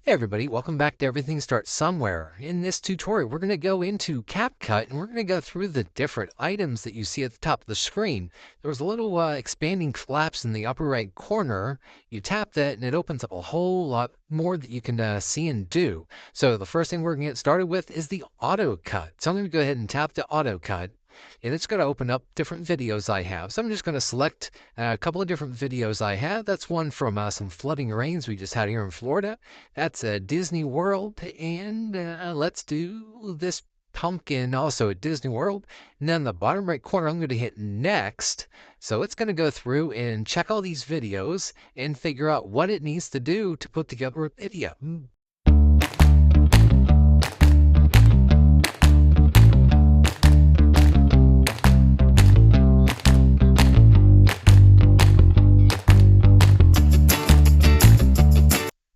Hey everybody, welcome back to Everything Starts Somewhere. In this tutorial, we're going to go into CapCut and we're going to go through the different items that you see at the top of the screen. There was a little expanding collapse in the upper right corner. You tap that and it opens up a whole lot more that you can see and do. So the first thing we're going to get started with is the auto cut. So I'm going to go ahead and tap the auto cut. And it's going to open up different videos I have. So I'm just going to select a couple of different videos I have. That's one from some flooding rains we just had here in Florida. That's Disney World. And let's do this pumpkin also at Disney World. And then the bottom right corner, I'm going to hit next. So it's going to go through and check all these videos and figure out what it needs to do to put together a video.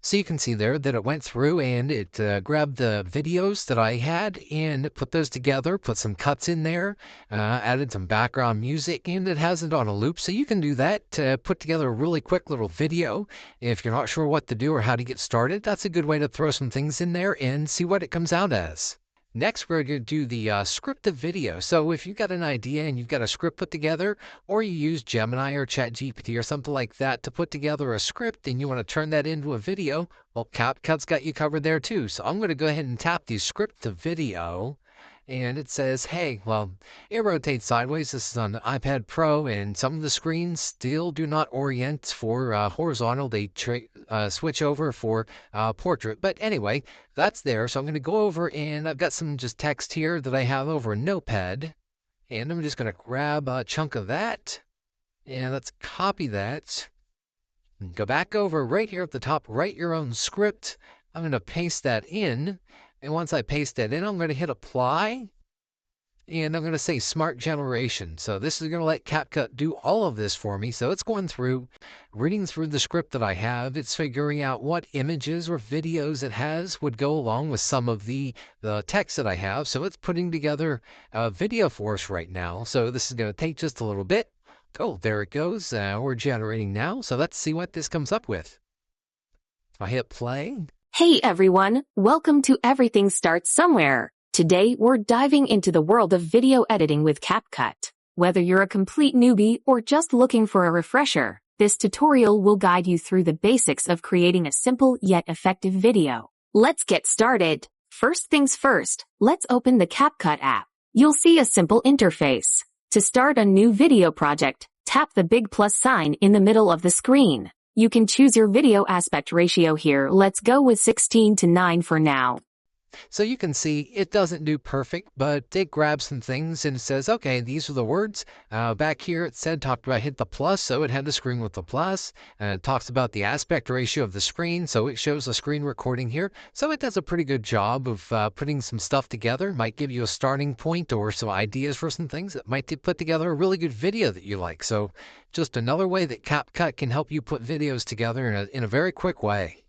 So you can see there that it went through and it grabbed the videos that I had and put those together, put some cuts in there, added some background music, and it has it on a loop. So you can do that to put together a really quick little video. If you're not sure what to do or how to get started, that's a good way to throw some things in there and see what it comes out as. Next, we're going to do the script of video. So if you've got an idea and you've got a script put together, or you use Gemini or ChatGPT or something like that to put together a script and you want to turn that into a video, well, CapCut's got you covered there too. So I'm going to go ahead and tap the script to video. And it says, hey, well, it rotates sideways. This is on the iPad Pro, and some of the screens still do not orient for horizontal. They switch over for portrait. But anyway, that's there. So I'm going to go over, and I've got some just text here that I have over a notepad. And I'm just going to grab a chunk of that. And let's copy that. And go back over right here at the top, write your own script. I'm going to paste that in. And once I paste that in, I'm going to hit apply. And I'm going to say smart generation. So this is going to let CapCut do all of this for me. So it's going through, reading through the script that I have. It's figuring out what images or videos it has would go along with some of the text that I have. So it's putting together a video for us right now. So this is going to take just a little bit. Oh, there it goes. We're generating now. So let's see what this comes up with. I hit play. Hey everyone, welcome to Everything Starts Somewhere. Today we're diving into the world of video editing with CapCut. Whether you're a complete newbie or just looking for a refresher, this tutorial will guide you through the basics of creating a simple yet effective video. Let's get started. First things first, let's open the CapCut app. You'll see a simple interface. To start a new video project, tap the big plus sign in the middle of the screen. You can choose your video aspect ratio here. Let's go with 16:9 for now. So you can see it doesn't do perfect, but it grabs some things and it says, okay, these are the words. Back here it said, talked about hit the plus, so it had the screen with the plus. It talks about the aspect ratio of the screen, so it shows a screen recording here. So it does a pretty good job of putting some stuff together. Might give you a starting point or some ideas for some things that might put together a really good video that you like. So just another way that CapCut can help you put videos together in a very quick way.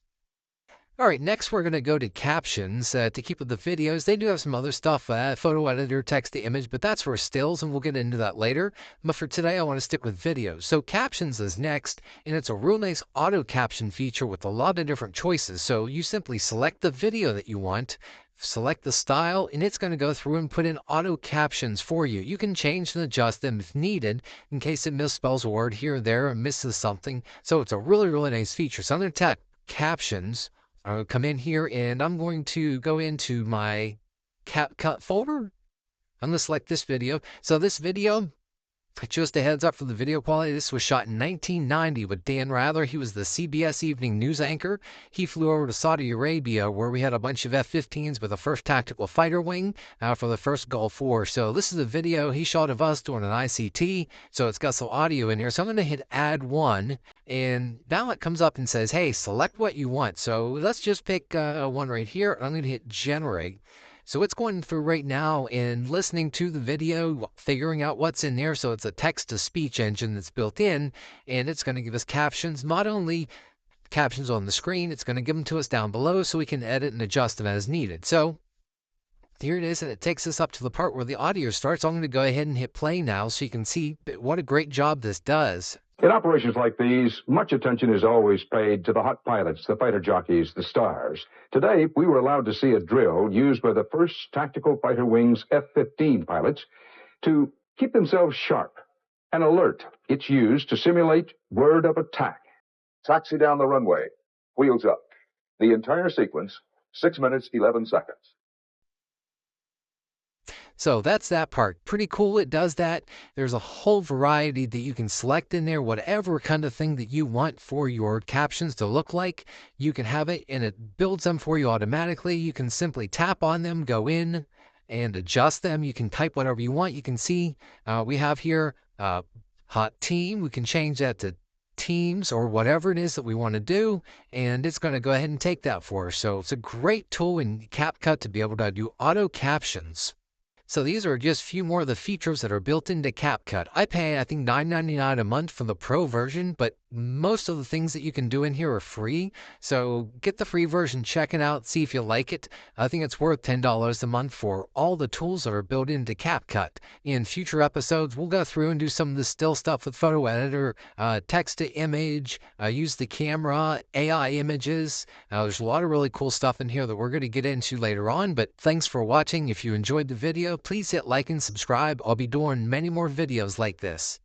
All right, next we're going to go to Captions to keep with the videos. They do have some other stuff, photo editor, text to image, but that's for stills, and we'll get into that later. But for today, I want to stick with videos. So Captions is next, and it's a real nice auto caption feature with a lot of different choices. So you simply select the video that you want, select the style, and it's going to go through and put in auto captions for you. You can change and adjust them if needed in case it misspells a word here or there or misses something. So it's a really, really nice feature. So I'm going to tap Captions. I'll come in here and I'm going to go into my CapCut folder. I'm going to select this video. So this video, just a heads up for the video quality, this was shot in 1990 with Dan Rather. He was the CBS Evening News anchor. He flew over to Saudi Arabia where we had a bunch of F-15s with the first tactical fighter wing for the first Gulf War. So this is a video he shot of us doing an ICT. So it's got some audio in here. So I'm going to hit add one. And now it comes up and says, hey, select what you want. So let's just pick one right here. I'm going to hit generate. So it's going through right now and listening to the video, figuring out what's in there. So it's a text-to-speech engine that's built in, and it's going to give us captions, not only captions on the screen, it's going to give them to us down below so we can edit and adjust them as needed. So here it is, and it takes us up to the part where the audio starts. I'm going to go ahead and hit play now so you can see what a great job this does. In operations like these, much attention is always paid to the hot pilots, the fighter jockeys, the stars. Today, we were allowed to see a drill used by the 1st Tactical Fighter Wing's F-15 pilots to keep themselves sharp and alert. It's used to simulate word of attack. Taxi down the runway. Wheels up. The entire sequence, 6 minutes, 11 seconds. So that's that part. Pretty cool. It does that. There's a whole variety that you can select in there, whatever kind of thing that you want for your captions to look like. You can have it and it builds them for you automatically. You can simply tap on them, go in and adjust them. You can type whatever you want. You can see we have here hot team. We can change that to teams or whatever it is that we want to do, and it's going to go ahead and take that for us. So it's a great tool in CapCut to be able to do auto captions. So these are just a few more of the features that are built into CapCut. I pay, I think, $9.99 a month for the Pro version, but most of the things that you can do in here are free. So get the free version, check it out, see if you like it. I think it's worth $10 a month for all the tools that are built into CapCut. In future episodes, we'll go through and do some of the still stuff with Photo Editor, text to image, use the camera, AI images. There's a lot of really cool stuff in here that we're going to get into later on, but thanks for watching. If you enjoyed the video, please hit like and subscribe. I'll be doing many more videos like this.